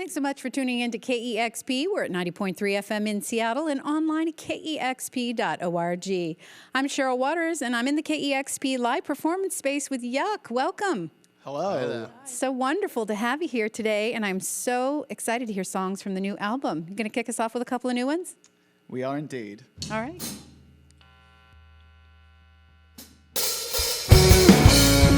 Thanks so much for tuning in to KEXP. We're at 90.3 FM in Seattle and online at KEXP.org. I'm Cheryl Waters, and I'm in the KEXP live performance space with Yuck. Welcome. Hello. So wonderful to have you here today, and I'm so excited to hear songs from the new album. You going to kick us off with a couple of new ones? We are indeed. All right.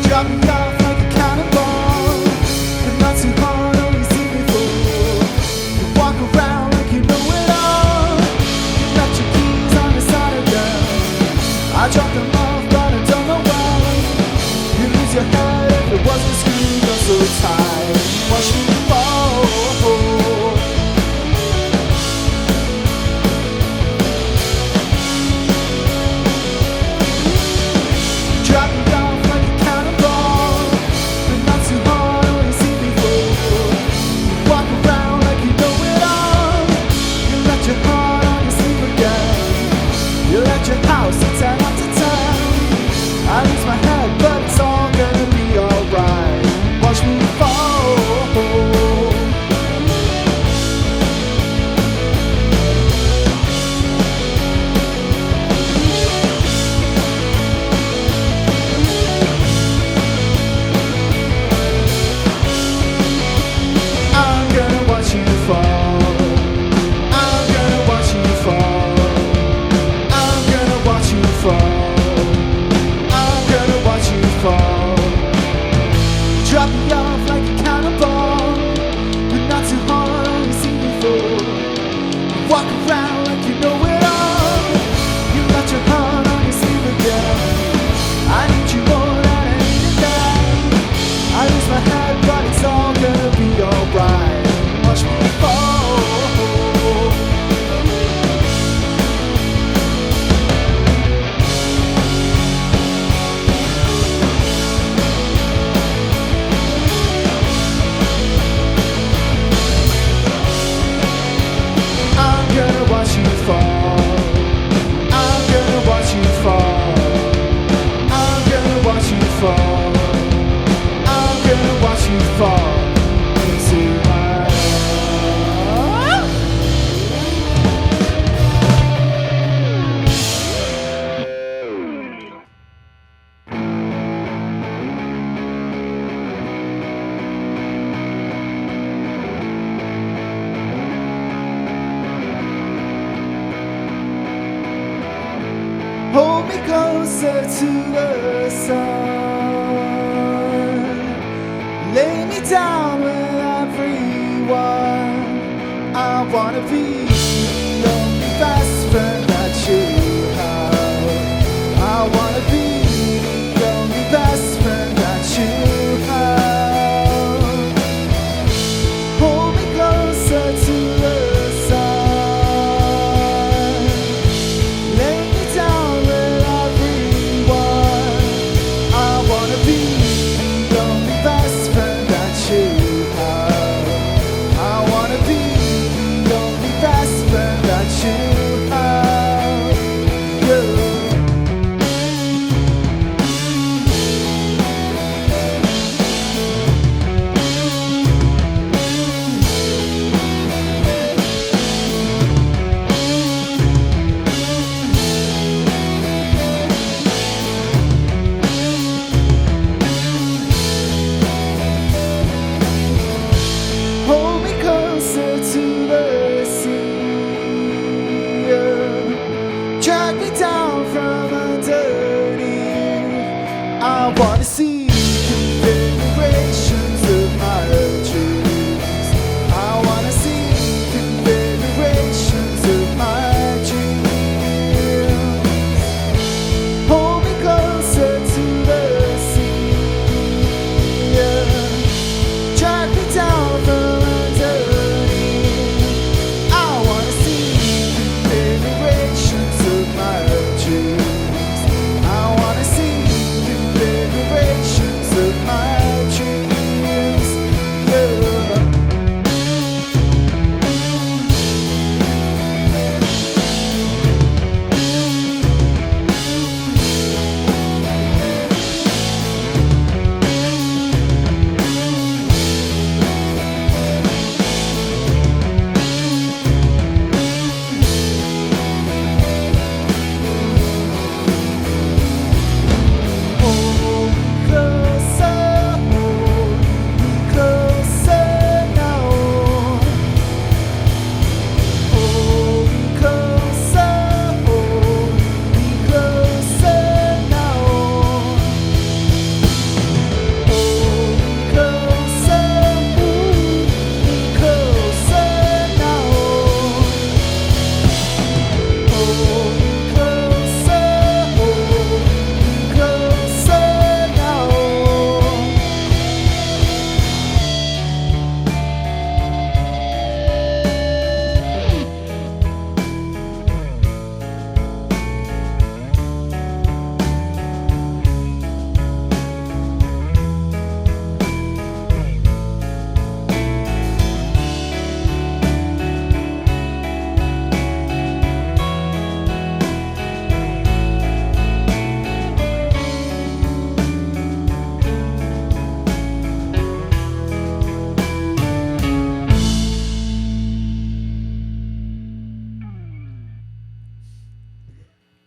Drop me off like a cannonball, but not too hard, only see me fall. You walk around like you know it all. You left your keys on the side of them. I dropped them off, but I don't know why. You lose your head if it wasn't screwed up so tight. Watch me fall. Drop me off like a cannonball, but not too hard, only see me fall. You walk around like you know it all. You let your heart on your sleeve again. You let your house at 10 out to 10. I lose my head, but it's all gonna be alright. Watch me fall. I'm gonna watch you fall. I'm gonna watch you fall. I'm gonna watch you fall. I'm gonna watch you fall. Drop me off like a cannonball, but not too hard, only see me fall. Walk around like you know it all. You let your heart on your sleeve again. I need you more than I need it now. I lose my head, but it's all gonna be alright. Watch me fall. I'm gonna watch you fall. I'm gonna watch you fall. I'm gonna watch you fall. I'm gonna watch you fall into my hold me closer to the sun. Lay me down with everyone. I wanna be the only best friend that you have. I wanna be the only best friend that you have. Hold me closer to the sun. Lay me down with everyone. I wanna be the only best friend that you have. I wanna be the only best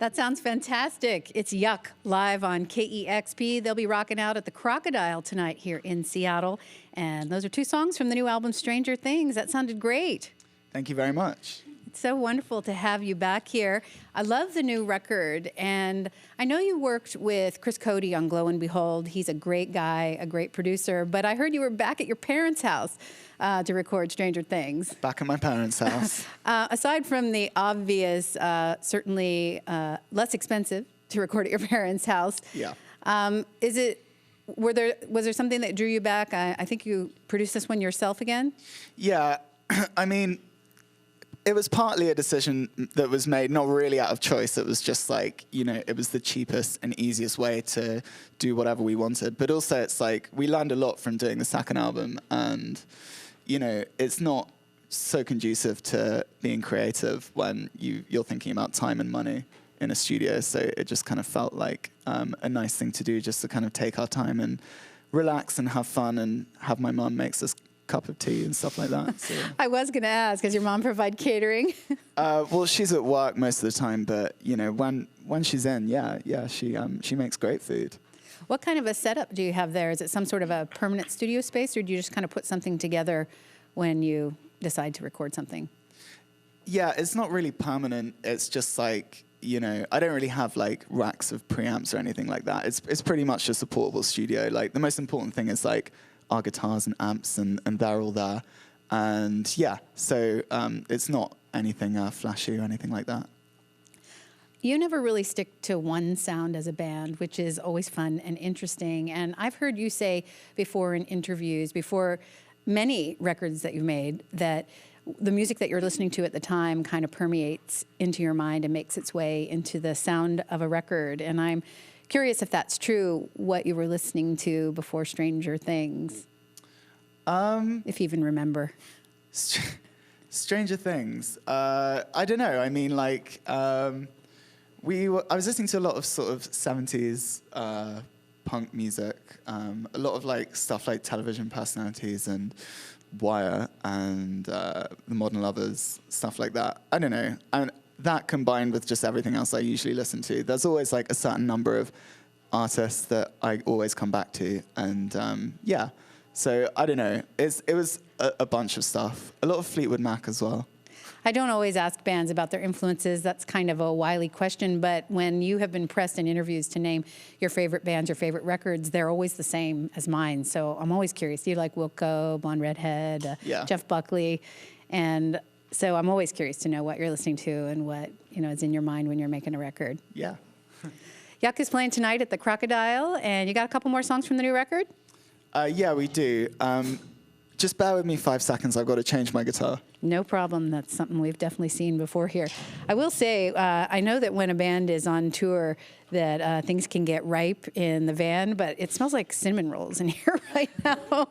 That sounds fantastic. It's Yuck live on KEXP. They'll be rocking out at the Crocodile tonight here in Seattle. And those are two songs from the new album, Stranger Things. That sounded great. Thank you very much. It's so wonderful to have you back here. I love the new record. And I know you worked with Chris Cody on Glow and Behold. He's a great guy, a great producer. But I heard you were back at your parents' house to record Stranger Things. Back at my parents' house. Aside from the obvious, certainly less expensive to record at your parents' house. Yeah. Was there something that drew you back? I think you produced this one yourself again? Yeah. I mean, it was partly a decision that was made, not really out of choice. It was just like, it was the cheapest and easiest way to do whatever we wanted. But also it's like, we learned a lot from doing the second album. And, it's not so conducive to being creative when you're thinking about time and money in a studio. So it just kind of felt like a nice thing to do, just to kind of take our time and relax and have fun and have my mum makes us cup of tea and stuff like that. So. I was going to ask, does your mom provide catering? Well, she's at work most of the time, but when she's in, she makes great food. What kind of a setup do you have there? Is it some sort of a permanent studio space, or do you just kind of put something together when you decide to record something? Yeah, it's not really permanent. It's just like, I don't really have like racks of preamps or anything like that. It's pretty much just a portable studio. Like the most important thing is like our guitars and amps, and they're all there. And yeah, so it's not anything flashy or anything like that. You never really stick to one sound as a band, which is always fun and interesting. And I've heard you say before in interviews, before many records that you've made, that the music that you're listening to at the time kind of permeates into your mind and makes its way into the sound of a record. And I'm curious if that's true, what you were listening to before Stranger Things, if you even remember. Stranger Things. I don't know. I mean, like, I was listening to a lot of sort of 70s punk music, a lot of like stuff like Television Personalities and Wire and The Modern Lovers, stuff like that. I don't know. And that combined with just everything else I usually listen to, there's always like a certain number of artists that I always come back to. And yeah, so I don't know. It was a bunch of stuff. A lot of Fleetwood Mac as well. I don't always ask bands about their influences. That's kind of a wily question. But when you have been pressed in interviews to name your favorite bands, your favorite records, they're always the same as mine. So I'm always curious. Do you like Wilco, Blonde Redhead, Jeff Buckley? And so I'm always curious to know what you're listening to and what is in your mind when you're making a record. Yeah. Yuck is playing tonight at the Crocodile. And you got a couple more songs from the new record? Yeah, we do. Just bear with me 5 seconds. I've got to change my guitar. No problem. That's something we've definitely seen before here. I will say, I know that when a band is on tour that things can get ripe in the van, but it smells like cinnamon rolls in here right now.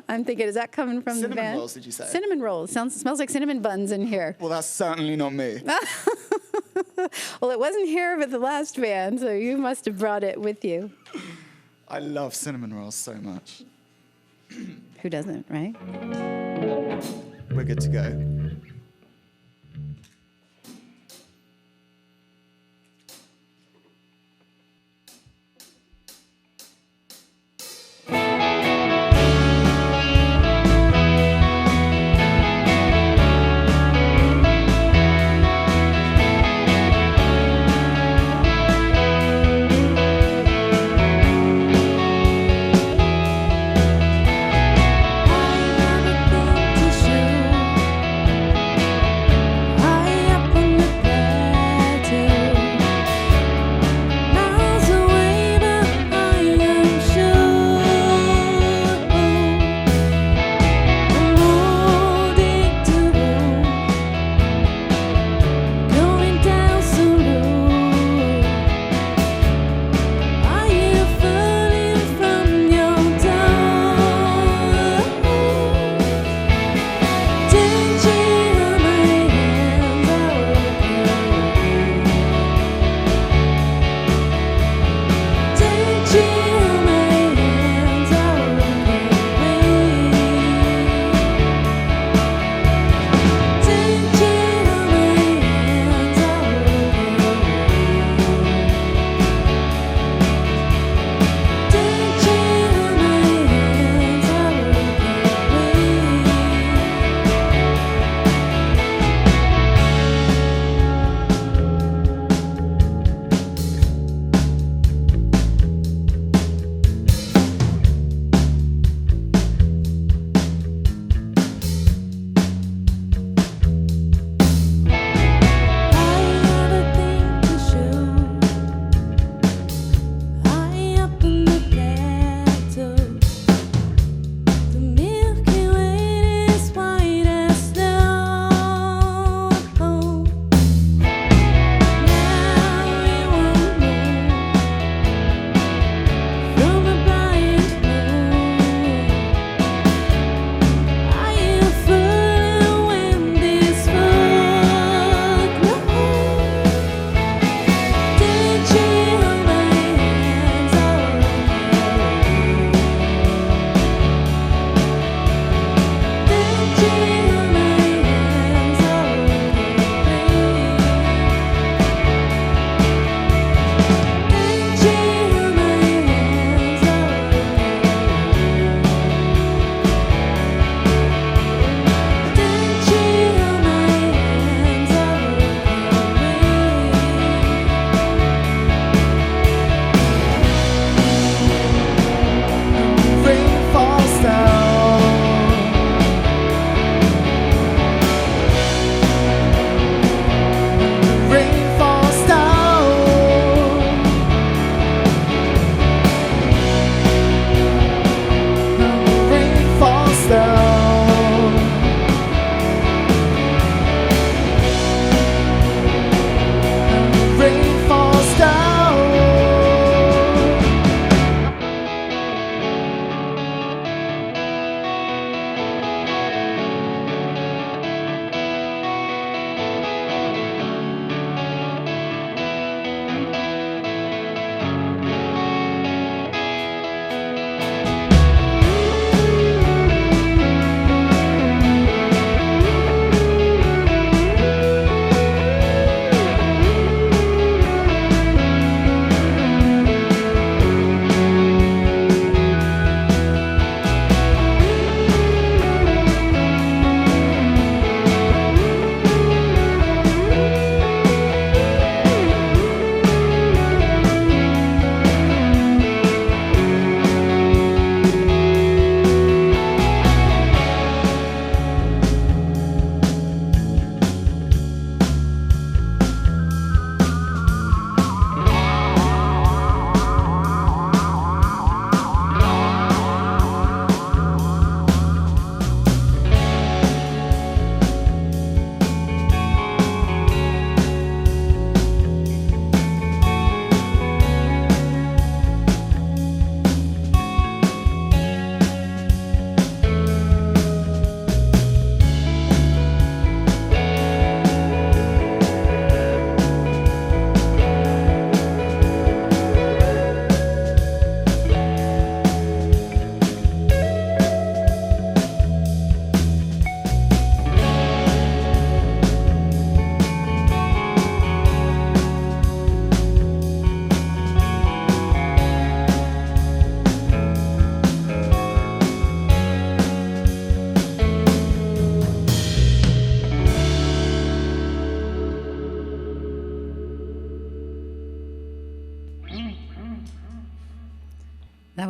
I'm thinking, is that coming from the van? Cinnamon rolls, did you say? Cinnamon rolls. Smells like cinnamon buns in here. Well, that's certainly not me. Well, it wasn't here with the last band, so you must have brought it with you. I love cinnamon rolls so much. Who doesn't, right? We're good to go.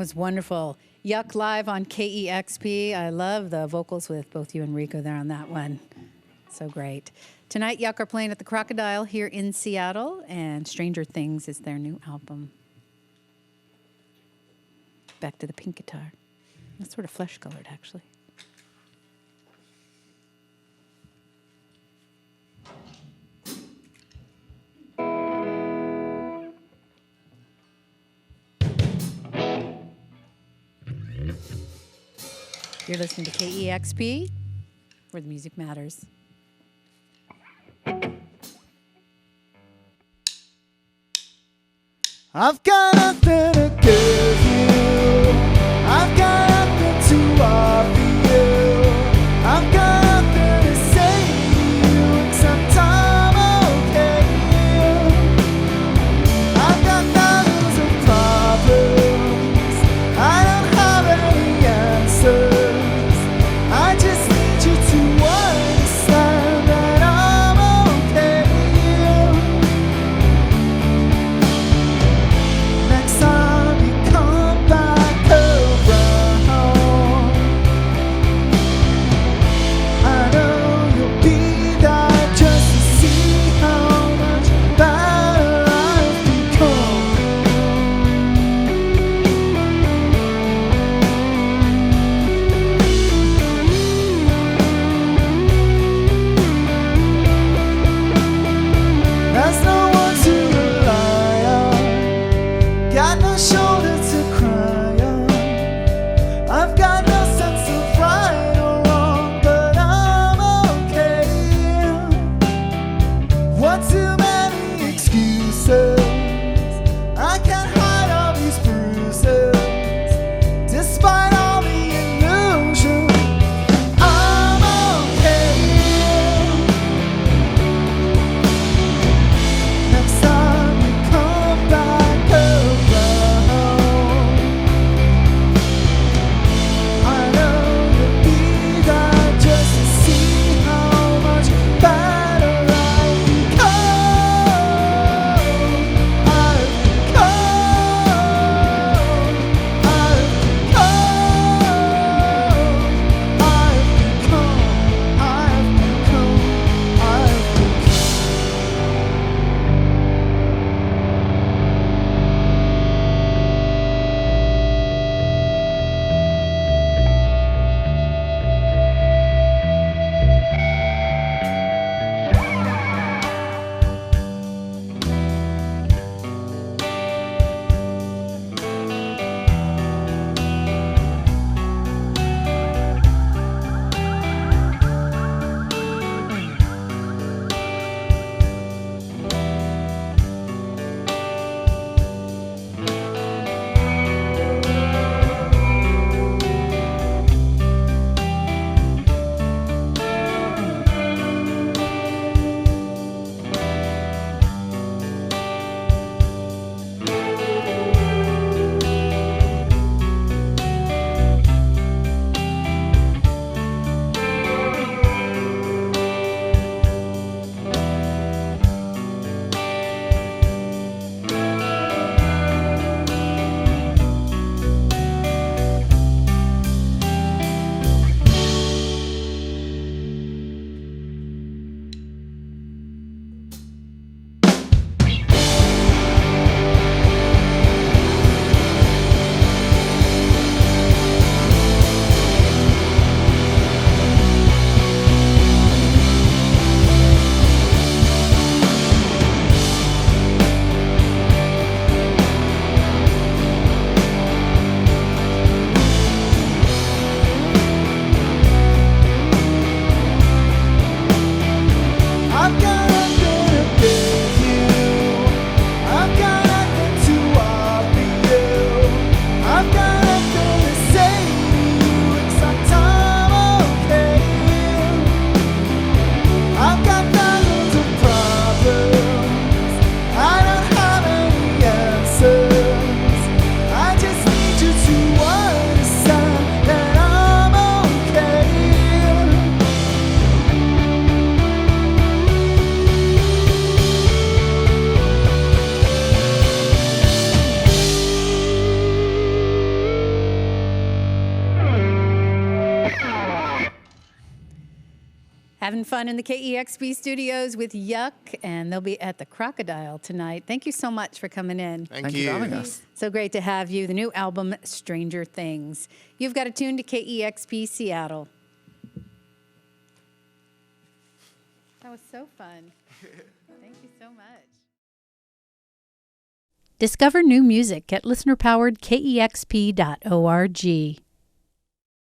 was wonderful. Yuck live on KEXP. I love the vocals with both you and Rico there on that one. So great. Tonight, Yuck are playing at the Crocodile here in Seattle, and Stranger Things is their new album. Back to the pink guitar. It's sort of flesh-colored, actually. You're listening to KEXP, where the music matters. I've got nothing to give you. I've got nothing to offer you. I've got nothing to say to you except I'm okay. I've got thousands of problems. I don't have any answers. I just need you to understand that I'm okay. Next time you come back around, Having fun in the KEXP studios with Yuck, and they'll be at the Crocodile tonight. Thank you so much for coming in. Thank you for having us. So great to have you. The new album, Stranger Things. You've got a tune to KEXP Seattle. That was so fun. Thank you so much. Discover new music at listener-powered KEXP.org.